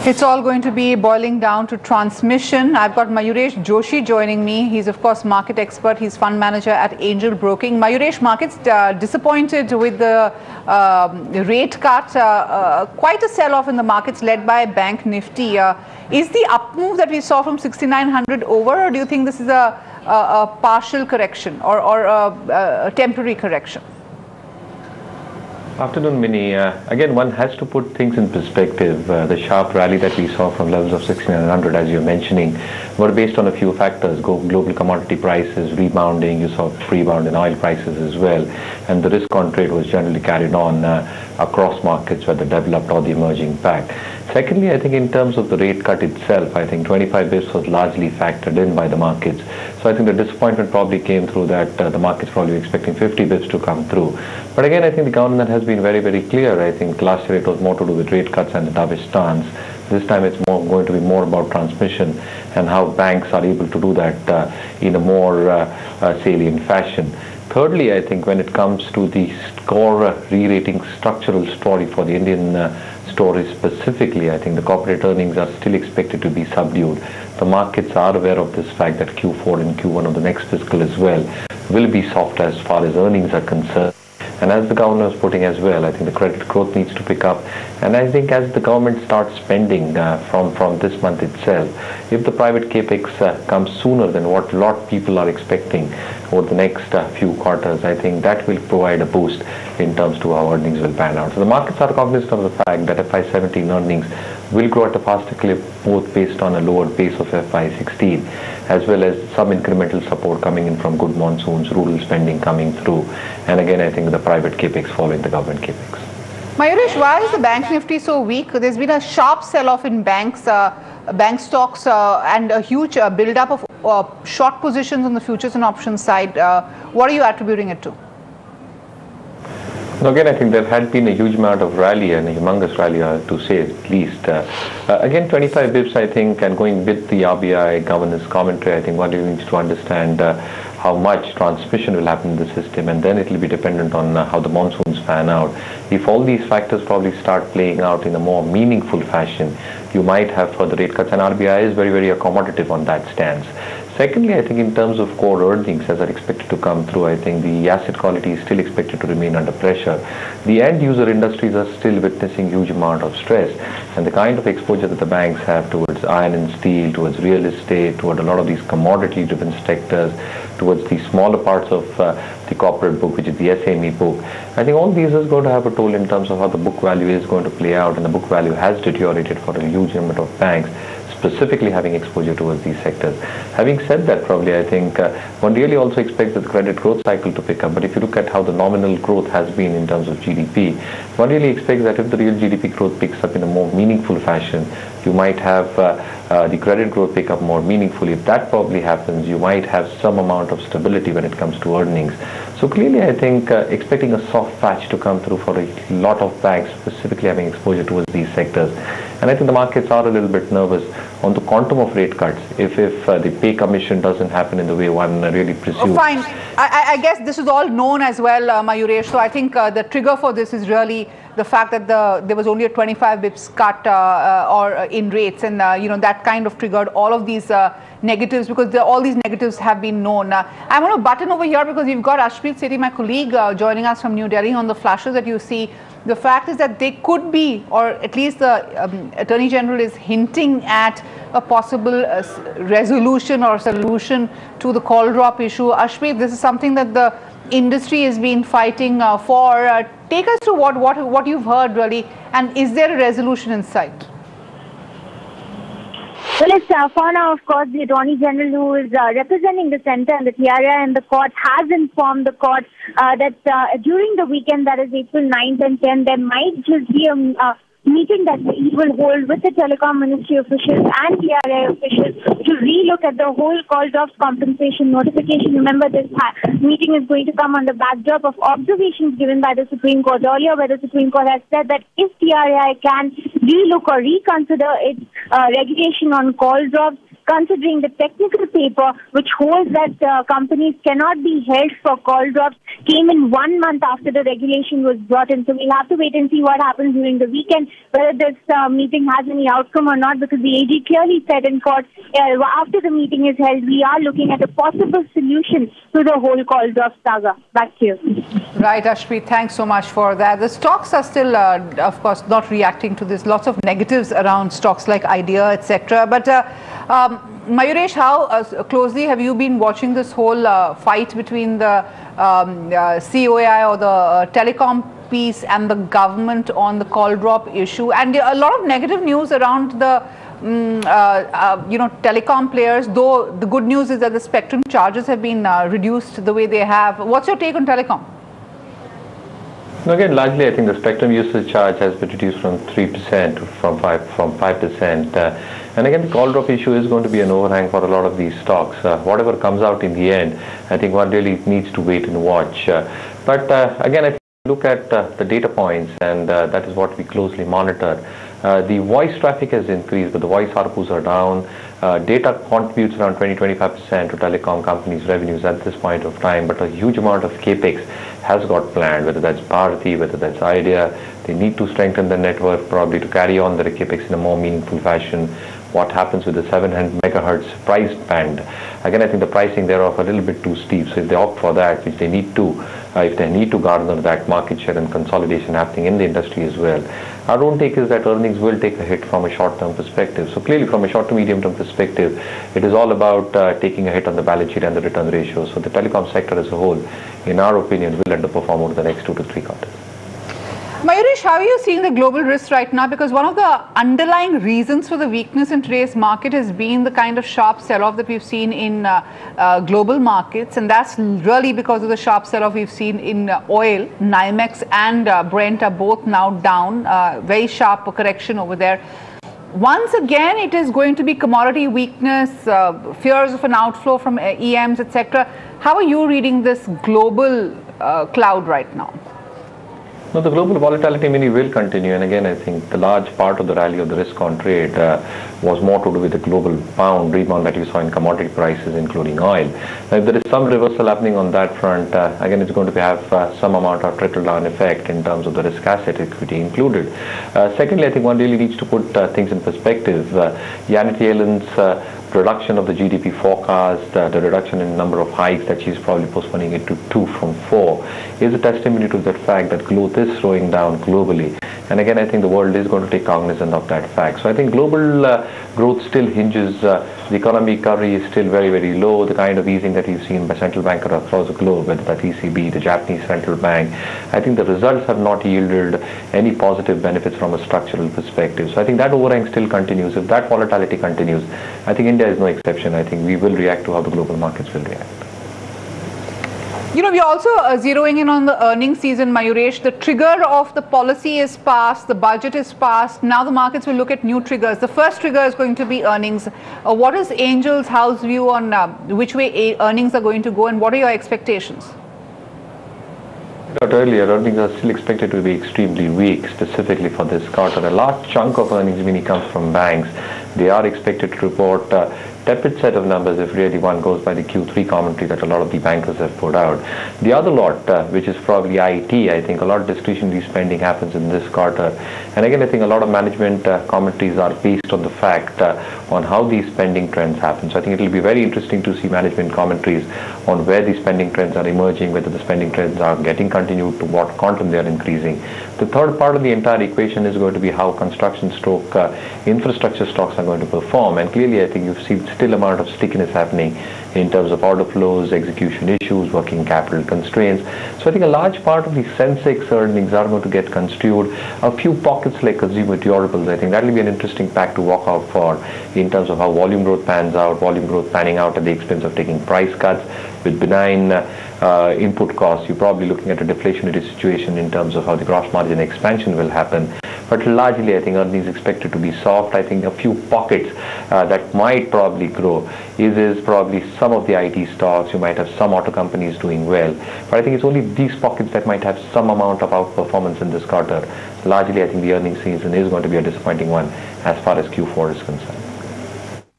It's all going to be boiling down to transmission. I've got Mayuresh Joshi joining me. He's, of course, market expert. He's fund manager at Angel Broking. Mayuresh, markets disappointed with the rate cut. Quite a sell-off in the markets led by Bank Nifty. Is the up move that we saw from 6,900 over, or do you think this is a partial correction or a temporary correction? Afternoon, Mini. Again, one has to put things in perspective. The sharp rally that we saw from levels of 1,600, as you're mentioning, were based on a few factors. Global commodity prices rebounding, you saw rebound in oil prices as well, and the risk on trade was generally carried on across markets, whether developed or the emerging pack. Secondly, I think in terms of the rate cut itself, I think 25 bps was largely factored in by the markets. So I think the disappointment probably came through that the market's probably expecting 50 bps to come through. But again, I think the government has been very, very clear. I think last year it was more to do with rate cuts and the dovish stance. This time it's going to be more about transmission and how banks are able to do that in a more salient fashion. Thirdly, I think when it comes to the core re-rating structural story for the Indian story specifically, I think the corporate earnings are still expected to be subdued. The markets are aware of this fact that Q4 and Q1 of the next fiscal as well will be soft as far as earnings are concerned. And as the governor is putting as well, I think the credit growth needs to pick up. And I think as the government starts spending from this month itself, if the private capex comes sooner than what a lot of people are expecting over the next few quarters, I think that will provide a boost in terms to how earnings will pan out. So the markets are cognizant of the fact that FY17 earnings will grow at a faster clip, both based on a lower base of FY16, as well as some incremental support coming in from good monsoons, rural spending coming through, and again, I think the private capex following the government capex. Mayuresh, why is the Bank Nifty so weak? There's been a sharp sell-off in banks, bank stocks, and a huge build-up of short positions on the futures and options side. What are you attributing it to? Again, I think there had been a huge amount of rally, and a humongous rally to say at least. Again, 25 bips, I think, and going with the RBI governor's commentary, I think one needs to understand how much transmission will happen in the system, and then it will be dependent on how the monsoons pan out. If all these factors probably start playing out in a more meaningful fashion, you might have further rate cuts, and RBI is very, very accommodative on that stance. Secondly, I think in terms of core earnings as are expected to come through, I think the asset quality is still expected to remain under pressure. The end user industries are still witnessing huge amount of stress, and the kind of exposure that the banks have towards iron and steel, towards real estate, toward a lot of these commodity driven sectors, towards the smaller parts of the corporate book, which is the SME book. I think all these is going to have a toll in terms of how the book value is going to play out, and the book value has deteriorated for a huge number of banks, specifically having exposure towards these sectors. Having said that, probably I think one really also expects the credit growth cycle to pick up. But if you look at how the nominal growth has been in terms of GDP, one really expects that if the real GDP growth picks up in a more meaningful fashion, you might have the credit growth pick up more meaningfully. If that probably happens, you might have some amount of stability when it comes to earnings. So clearly, I think expecting a soft patch to come through for a lot of banks, specifically having exposure towards these sectors. And I think the markets are a little bit nervous on the quantum of rate cuts if the pay commission doesn't happen in the way one really presumes. Oh, fine. I guess this is all known as well, Mayuresh. So I think the trigger for this is really the fact that there was only a 25 bips cut or in rates, and that kind of triggered all of these negatives, because all these negatives have been known. I want to button over here because we've got Ashpreet Sethi, my colleague, joining us from New Delhi on the flashes that you see. The fact is that they could be, or at least the Attorney General is hinting at a possible resolution or solution to the call drop issue. Ashpreet, this is something that the industry has been fighting for. Take us through what you've heard really, and is there a resolution in sight? Well, it's for now, of course, the Attorney General who is representing the centre and the TRI and the court has informed the court that during the weekend, that is April 9th and 10th, there might just be a meeting that he will hold with the Telecom Ministry officials and TRI officials to relook at the whole call drops compensation notification. Remember, this meeting is going to come on the backdrop of observations given by the Supreme Court earlier, where the Supreme Court has said that if TRI can relook or reconsider its regulation on call drops, considering the technical paper which holds that companies cannot be held for call drops came in 1 month after the regulation was brought in. So we'll have to wait and see what happens during the weekend, whether this meeting has any outcome or not, because the AG clearly said in court after the meeting is held, we are looking at a possible solution to the whole call drop saga. Back to you. Right, Ashpreet, thanks so much for that. The stocks are still, of course, not reacting to this. Lots of negatives around stocks like Idea, etc. But Mayuresh, how closely have you been watching this whole fight between the COAI or the telecom piece and the government on the call drop issue? And a lot of negative news around the telecom players, though the good news is that the spectrum charges have been reduced the way they have. What's your take on telecom? Again, largely I think the spectrum usage charge has been reduced from 3% to from 5%. And again, the call drop issue is going to be an overhang for a lot of these stocks. Whatever comes out in the end, I think one really needs to wait and watch. But again, I think look at the data points, and that is what we closely monitor. The voice traffic has increased, but the voice ARPUs are down. Data contributes around 20-25% to telecom companies' revenues at this point of time, but a huge amount of capex has got planned, whether that's Bharti, whether that's Idea. They need to strengthen the network probably to carry on their capex in a more meaningful fashion. What happens with the 700 megahertz price band? Again, I think the pricing thereof a little bit too steep. So if they opt for that, which they need to, if they need to garner that market share and consolidation happening in the industry as well, our own take is that earnings will take a hit from a short-term perspective. So clearly, from a short to medium-term perspective, it is all about taking a hit on the balance sheet and the return ratio. So the telecom sector as a whole, in our opinion, will underperform over the next 2 to 3 quarters. Mayuresh, how are you seeing the global risks right now? Because one of the underlying reasons for the weakness in today's market has been the kind of sharp sell-off that we've seen in global markets, and that's really because of the sharp sell-off we've seen in oil. NYMEX and Brent are both now down, very sharp correction over there. Once again, it is going to be commodity weakness, fears of an outflow from EMs, etc. How are you reading this global cloud right now? No, the global volatility mini will continue, and again I think the large part of the rally of the risk on trade was more to do with the global pound rebound that you saw in commodity prices, including oil. Now, if there is some reversal happening on that front, again it's going to have some amount of trickle-down effect in terms of the risk asset equity included. Secondly, I think one really needs to put things in perspective. Janet Yellen's reduction of the GDP forecast, the reduction in number of hikes that she's probably postponing it to 2 from 4, is a testimony to the fact that growth is slowing down globally. And again, I think the world is going to take cognizance of that fact. So I think global growth still hinges, the economy recovery is still very, very low. The kind of easing that you've seen by central bankers across the globe, whether that's ECB, the Japanese central bank, I think the results have not yielded any positive benefits from a structural perspective. So I think that overhang still continues. If that volatility continues, I think India is no exception. I think we will react to how the global markets will react. You know, we're also zeroing in on the earnings season, Mayuresh. The trigger of the policy is passed, the budget is passed. Now the markets will look at new triggers. The first trigger is going to be earnings. What is Angel's House view on which way earnings are going to go, and what are your expectations? Earlier, earnings are still expected to be extremely weak, specifically for this quarter. A large chunk of earnings really comes from banks. They are expected to report tepid set of numbers if really one goes by the Q3 commentary that a lot of the bankers have put out. The other lot, which is probably IT, I think a lot of discretionary spending happens in this quarter. And again, I think a lot of management commentaries are based on the fact on how these spending trends happen. So I think it will be very interesting to see management commentaries on where these spending trends are emerging, whether the spending trends are getting continued, to what quantum they are increasing. The third part of the entire equation is going to be how construction stroke infrastructure stocks are going to perform. And clearly, I think you've seen still amount of stickiness happening in terms of order flows, execution issues, working capital constraints. So I think a large part of the Sensex earnings are going to get construed. A few pockets like consumer durables, I think that will be an interesting pack to walk out for in terms of how volume growth pans out, volume growth panning out at the expense of taking price cuts. With benign input costs, you're probably looking at a deflationary situation in terms of how the gross margin expansion will happen. But largely, I think earnings expected to be soft. I think a few pockets that might probably grow is probably some of the IT stocks. You might have some auto companies doing well. But I think it's only these pockets that might have some amount of outperformance in this quarter. Largely, I think the earnings season is going to be a disappointing one as far as Q4 is concerned.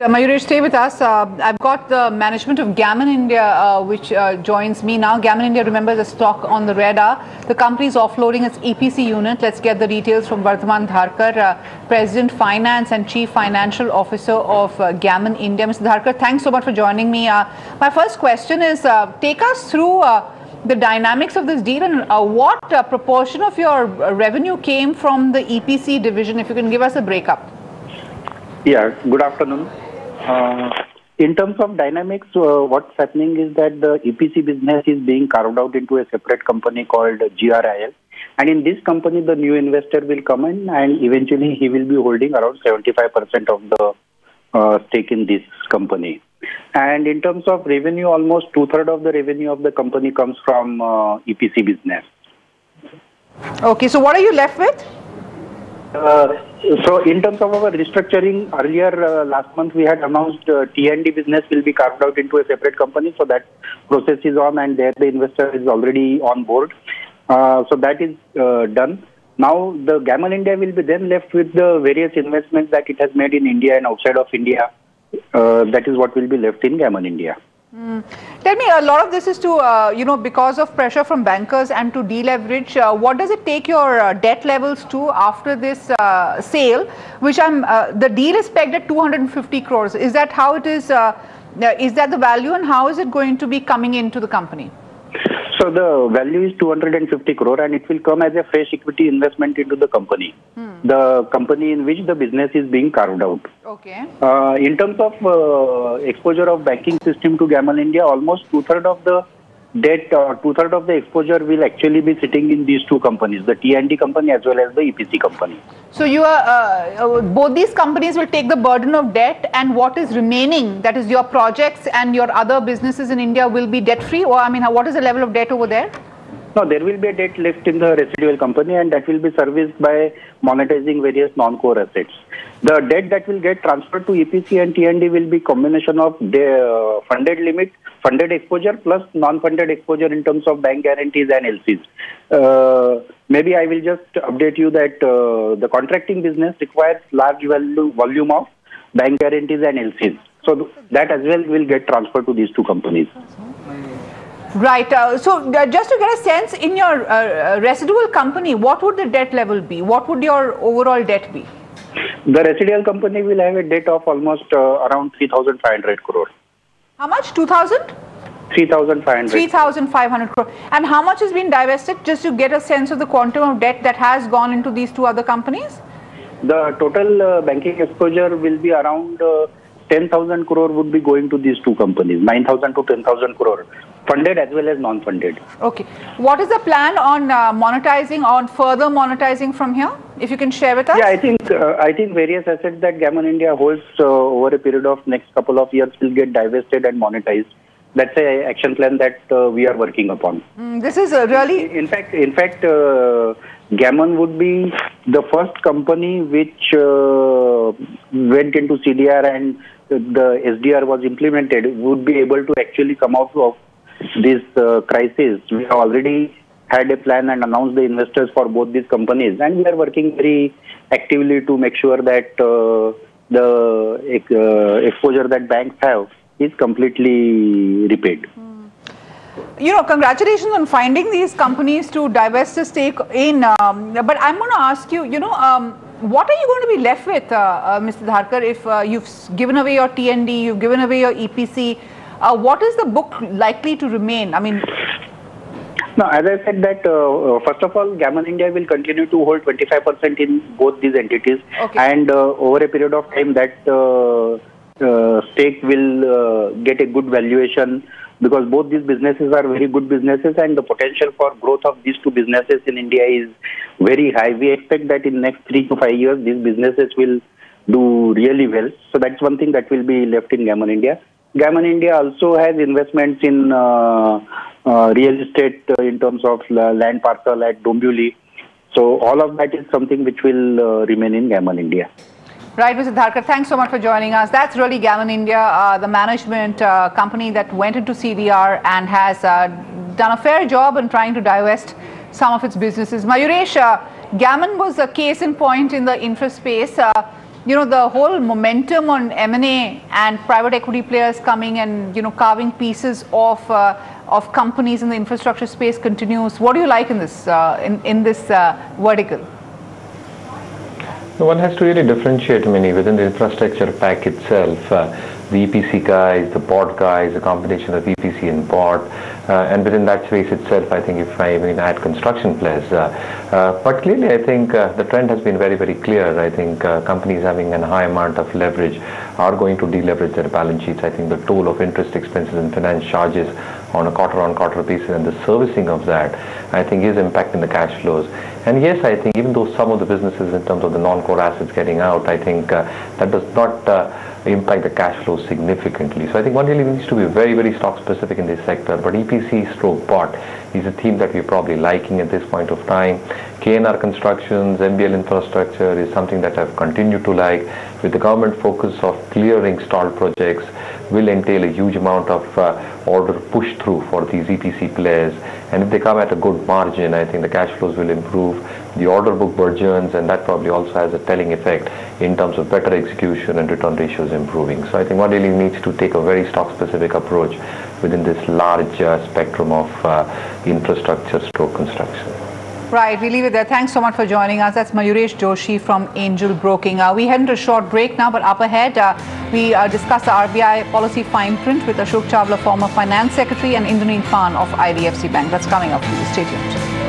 Mayuresh, stay with us. I've got the management of Gammon India, which joins me now. Gammon India, remember, the stock on the radar. The company is offloading its EPC unit. Let's get the details from Vardhaman Dharkar, President Finance and Chief Financial Officer of Gammon India. Mr. Dharkar, thanks so much for joining me. My first question is, take us through the dynamics of this deal and what proportion of your revenue came from the EPC division, if you can give us a breakup. Yeah, good afternoon. In terms of dynamics, what's happening is that the EPC business is being carved out into a separate company called GRIL. And in this company, the new investor will come in and eventually he will be holding around 75% of the stake in this company. And in terms of revenue, almost 2/3 of the revenue of the company comes from EPC business. Okay, so what are you left with? So in terms of our restructuring, earlier last month we had announced T&D business will be carved out into a separate company. So that process is on and there the investor is already on board. So that is done. Now the Gammon India will be then left with the various investments that it has made in India and outside of India. That is what will be left in Gammon India. Tell me, a lot of this is to, because of pressure from bankers and to deleverage. What does it take your debt levels to after this sale, which the deal is pegged at 250 crores. Is that how it is? Is that the value and how is it going to be coming into the company? So the value is 250 crore and it will come as a fresh equity investment into the company. The company in which the business is being carved out. Okay. In terms of exposure of banking system to Gammon India, almost 2/3 of the debt or 2/3 of the exposure will actually be sitting in these two companies, the T&D company as well as the EPC company. So you are both these companies will take the burden of debt, and what is remaining, that is your projects and your other businesses in India, will be debt free, or I mean, what is the level of debt over there? No, there will be a debt left in the residual company and that will be serviced by monetizing various non-core assets. The debt that will get transferred to EPC and T&D will be combination of the funded limit, funded exposure plus non-funded exposure in terms of bank guarantees and LCs. Maybe I will just update you that the contracting business requires large volume of bank guarantees and LCs. So that as well will get transferred to these two companies. Right. So just to get a sense, in your residual company, what would the debt level be? What would your overall debt be? The residual company will have a debt of almost around 3,500 crore. How much? 2,000? 3,500. 3,500 crore. And how much has been divested, just to get a sense of the quantum of debt that has gone into these two other companies? The total banking exposure will be around 10,000 crore would be going to these two companies, 9,000 to 10,000 crore, funded as well as non-funded. Okay. What is the plan on further monetizing from here? If you can share with us? Yeah, I think various assets that Gammon India holds over a period of next couple of years will get divested and monetized. That's an action plan that we are working upon. This is really... In fact, Gammon would be the first company which went into CDR and the SDR was implemented, would be able to actually come out of this crisis. We have already had a plan and announced the investors for both these companies, and we are working very actively to make sure that the exposure that banks have is completely repaid. Congratulations on finding these companies to divest the stake in. But I'm going to ask you, what are you going to be left with, Mr. Dharkar, if you've given away your T&D, you've given away your EPC? What is the book likely to remain? I mean... No, as I said that, first of all, Gammon India will continue to hold 25% in both these entities. Okay. And over a period of time, that stake will get a good valuation, because both these businesses are very good businesses and the potential for growth of these two businesses in India is very high. We expect that in the next 3 to 5 years, these businesses will do really well. So that's one thing that will be left in Gammon India. Gammon India also has investments in real estate in terms of land parcel at Dombivli. So all of that is something which will remain in Gammon India. Right, Mr. Dharkar, thanks so much for joining us. That's really Gammon India, the management company that went into CDR and has done a fair job in trying to divest some of its businesses. Mayuresh, Gammon was a case in point in the infra space. the whole momentum on M&A and private equity players coming and, carving pieces of companies in the infrastructure space continues. What do you like in this vertical? One has to really differentiate within the infrastructure pack itself. The EPC guys, the port guys, a combination of EPC and port, and within that space itself, I think if I add construction players. But clearly, I think the trend has been very, very clear. I think companies having a high amount of leverage are going to deleverage their balance sheets. I think the toll of interest expenses and finance charges on a quarter-on-quarter basis and the servicing of that, I think is impacting the cash flows. And yes, I think even though some of the businesses in terms of the non-core assets getting out, I think that does not impact the cash flow significantly. So I think one really needs to be very, very stock specific in this sector. But EPC stroke port is a theme that we're probably liking at this point of time. KNR Constructions, MBL Infrastructure is something that I've continued to like. With the government focus of clearing stalled projects will entail a huge amount of order push through for these EPC players. And if they come at a good margin, I think the cash flows will improve. The order book burgeons, and that probably also has a telling effect in terms of better execution and return ratios improving. So I think one really needs to take a very stock-specific approach within this large spectrum of infrastructure stroke construction. Right, we leave it there. Thanks so much for joining us. That's Mayuresh Joshi from Angel Broking. We head into a short break now, but up ahead, we discuss the RBI policy fine print with Ashok Chawla, former Finance Secretary, and Indranil Khan of IDFC Bank. That's coming up. Please stay tuned.